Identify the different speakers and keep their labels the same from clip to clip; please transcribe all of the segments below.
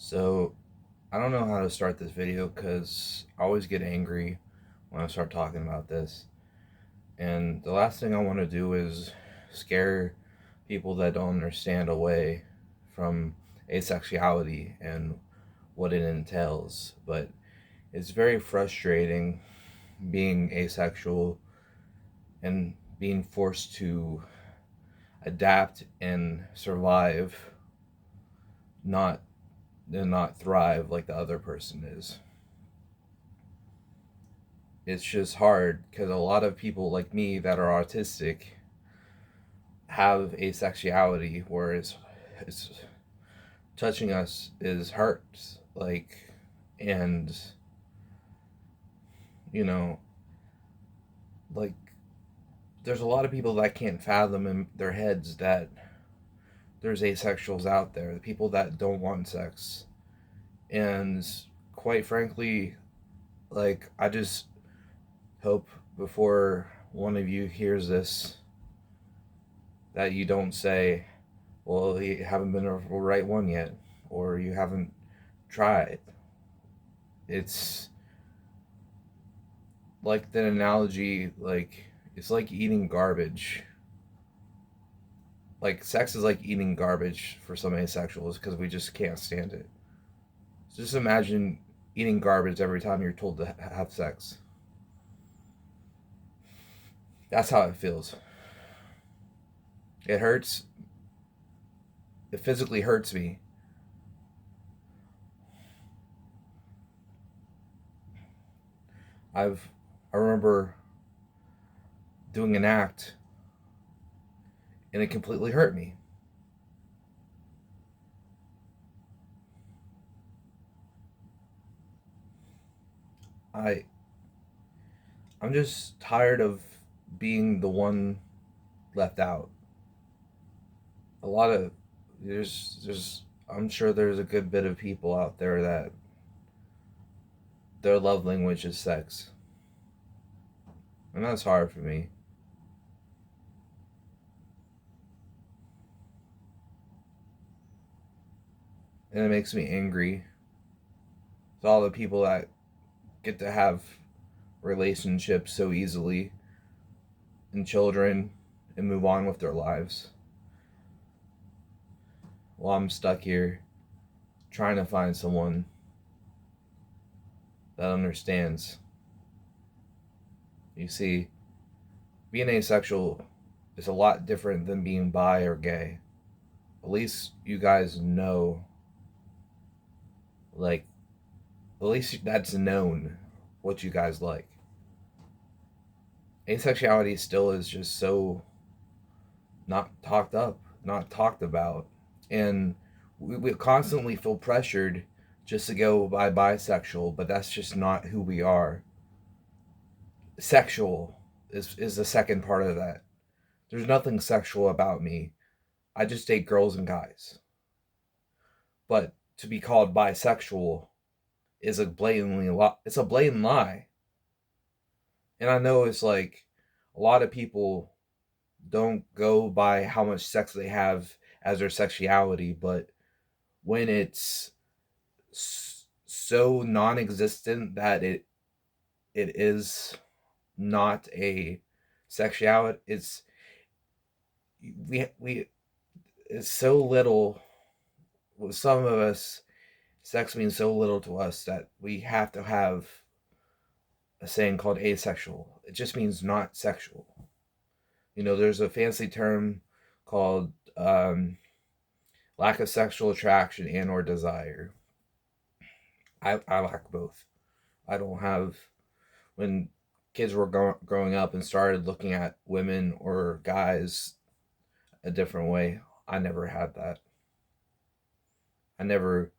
Speaker 1: So, I don't know how to start this video because I always get angry when I start talking about this. And the last thing I want to do is scare people that don't understand away from asexuality and what it entails. But it's very frustrating being asexual and being forced to adapt and survive, not not thrive like the other person is. It's just hard because a lot of people like me that are autistic have asexuality where it's touching us is hurts, like, and you know like there's a lot of people that can't fathom in their heads that there's asexuals out there, the people that don't want sex. And quite frankly, like, I just hope before one of you hears this that you don't say, well, you haven't been the right one yet, or you haven't tried. It's like the analogy, like, it's like eating garbage. Like, sex is like eating garbage for some asexuals because we just can't stand it. So just imagine eating garbage every time you're told to have sex. That's how it feels. It hurts. It physically hurts me. I've I remember doing an act and it completely hurt me. I I'm just tired of being the one left out. A lot of there's I'm sure there's a good bit of people out there that their love language is sex. And that's hard for me. And it makes me angry. It's all the people that get to have relationships so easily and children and move on with their lives. While I'm stuck here trying to find someone that understands. You see, being asexual is a lot different than being bi or gay. At least you guys know, like, at least that's known what you guys like. Asexuality still is just so not talked up, not talked about. And we constantly feel pressured just to go by bisexual, but that's just not who we are. Sexual is the second part of that. There's nothing sexual about me. I just date girls and guys. But to be called bisexual is it's a blatant lie. And I know it's like a lot of people don't go by how much sex they have as their sexuality, but when it's so non-existent that it is not a sexuality, we it's so little with some of us. Sex means so little to us that we have to have a saying called asexual. It just means not sexual. There's a fancy term called lack of sexual attraction and or desire. I lack both. I don't have, when kids were growing up and started looking at women or guys a different way, I never had that. I never,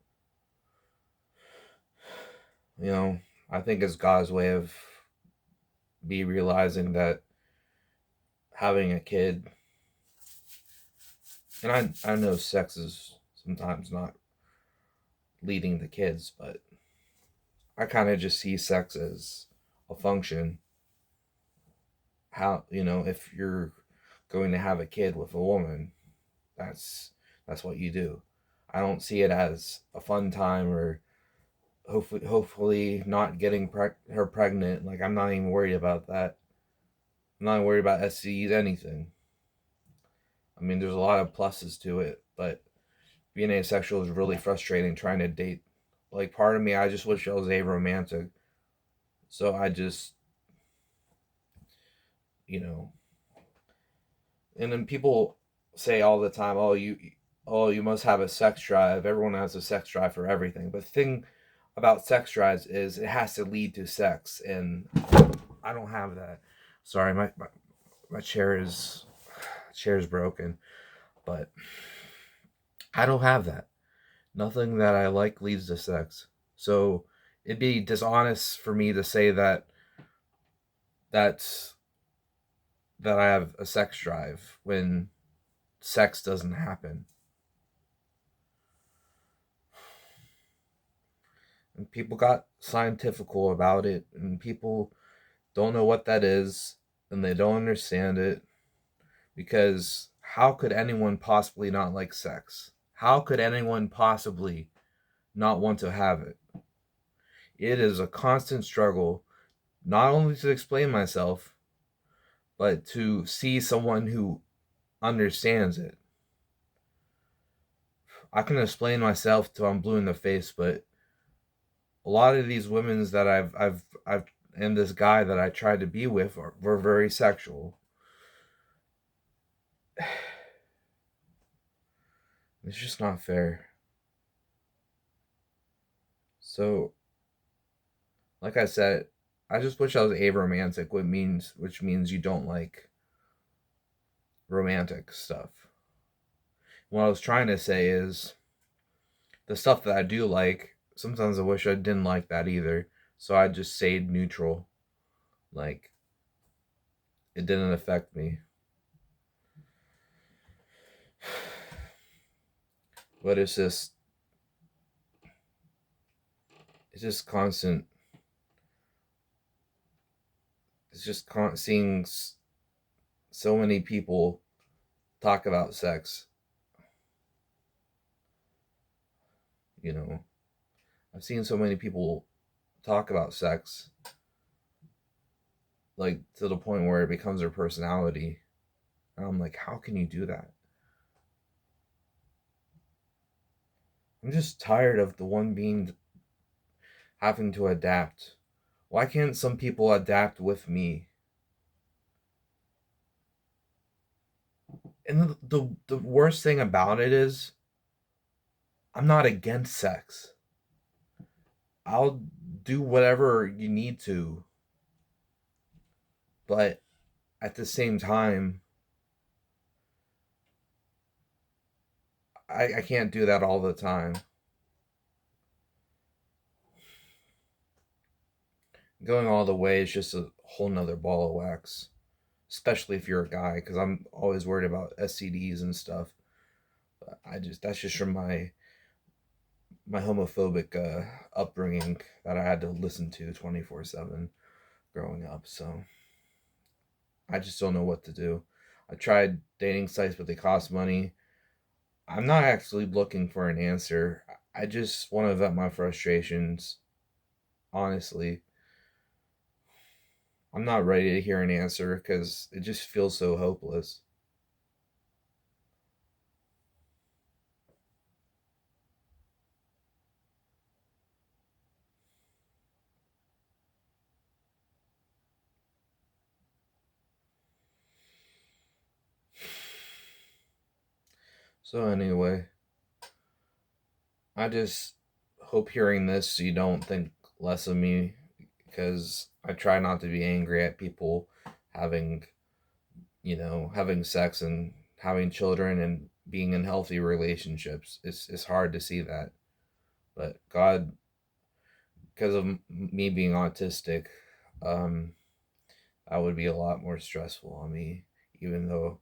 Speaker 1: you know, I think it's God's way of me realizing that having a kid, and I know sex is sometimes not leading the kids, but I kind of just see sex as a function. How, if you're going to have a kid with a woman, that's that's what you do. I don't see it as a fun time, or hopefully not getting her pregnant. Like, I'm not even worried about that. I'm not worried about STDs, anything. I mean, there's a lot of pluses to it, but being asexual is really frustrating trying to date. Like, part of me, I just wish I was aromantic. So I just, you know, and then people say all the time, oh, you must have a sex drive. Everyone has a sex drive for everything. But the thing about sex drives is it has to lead to sex, and I don't have that. Sorry, my chair is broken, but I don't have that. Nothing that I like leads to sex. So it'd be dishonest for me to say that's that I have a sex drive when sex doesn't happen. And people got scientifical about it, and people don't know what that is, and they don't understand it, because how could anyone possibly not like sex? How could anyone possibly not want to have it? It is a constant struggle, not only to explain myself, but to see someone who understands it. I can explain myself till I'm blue in the face, but a lot of these women that I've and this guy that I tried to be with were very sexual. It's just not fair. So, like I said, I just wish I was aromantic, which means you don't like romantic stuff. What I was trying to say is the stuff that I do like, sometimes I wish I didn't like that either. So I just stayed neutral. Like, it didn't affect me. But it's just constant. It's just seeing so many people talk about sex. You know, I've seen so many people talk about sex, like, to the point where it becomes their personality. And I'm like, how can you do that? I'm just tired of the one being having to adapt. Why can't some people adapt with me? And the worst thing about it is, I'm not against sex. I'll do whatever you need to, but at the same time, I can't do that all the time. Going all the way is just a whole nother ball of wax, especially if you're a guy, because I'm always worried about STDs and stuff. But that's just from my homophobic upbringing that I had to listen to 24/7 growing up. So I just don't know what to do. I tried dating sites, but they cost money. I'm not actually looking for an answer. I just want to vent my frustrations. Honestly, I'm not ready to hear an answer because it just feels so hopeless. So, anyway, I just hope hearing this you don't think less of me, because I try not to be angry at people having, having sex and having children and being in healthy relationships. It's hard to see that. But God, because of me being autistic, um, that would be a lot more stressful on me, even though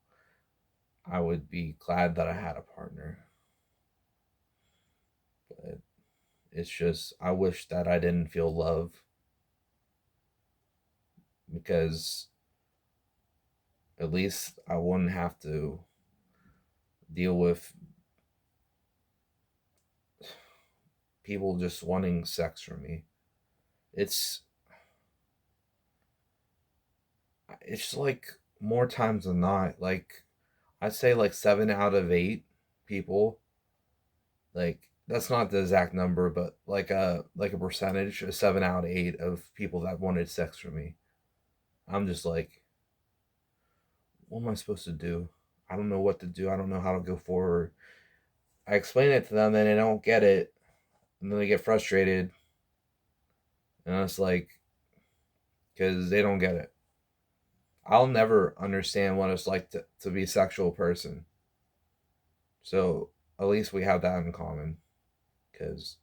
Speaker 1: I would be glad that I had a partner. But it's just, I wish that I didn't feel love, because at least I wouldn't have to deal with people just wanting sex from me. It's it's like more times than not. Like I'd say like 7 out of 8 people, like that's not the exact number, but like a percentage, a 7 out of 8 of people that wanted sex from me. I'm just like, what am I supposed to do? I don't know what to do. I don't know how to go forward. I explain it to them and they don't get it, and then they get frustrated, and it's like because they don't get it. I'll never understand what it's like to be a sexual person. So at least we have that in common. Because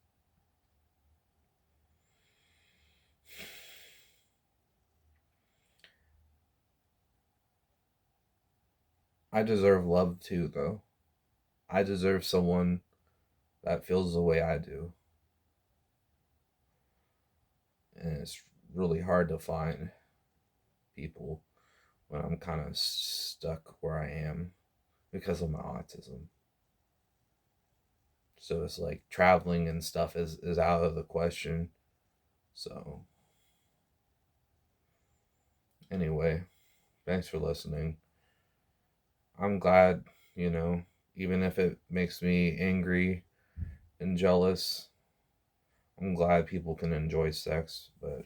Speaker 1: I deserve love too, though. I deserve someone that feels the way I do. And it's really hard to find people when I'm kind of stuck where I am because of my autism. So it's like traveling and stuff is out of the question. So, anyway, thanks for listening. I'm glad, you know, even if it makes me angry and jealous, I'm glad people can enjoy sex, but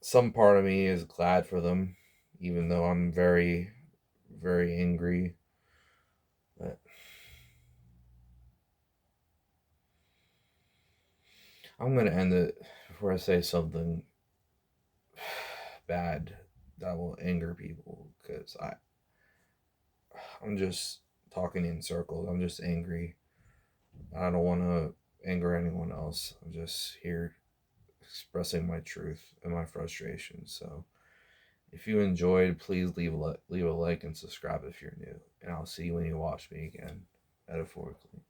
Speaker 1: some part of me is glad for them, even though I'm very, very angry. But I'm going to end it before I say something bad that will anger people because I'm just talking in circles. I'm just angry. I don't want to anger anyone else. I'm just here expressing my truth and my frustration. So if you enjoyed, please leave a like and subscribe if you're new. And I'll see you when you watch me again, metaphorically.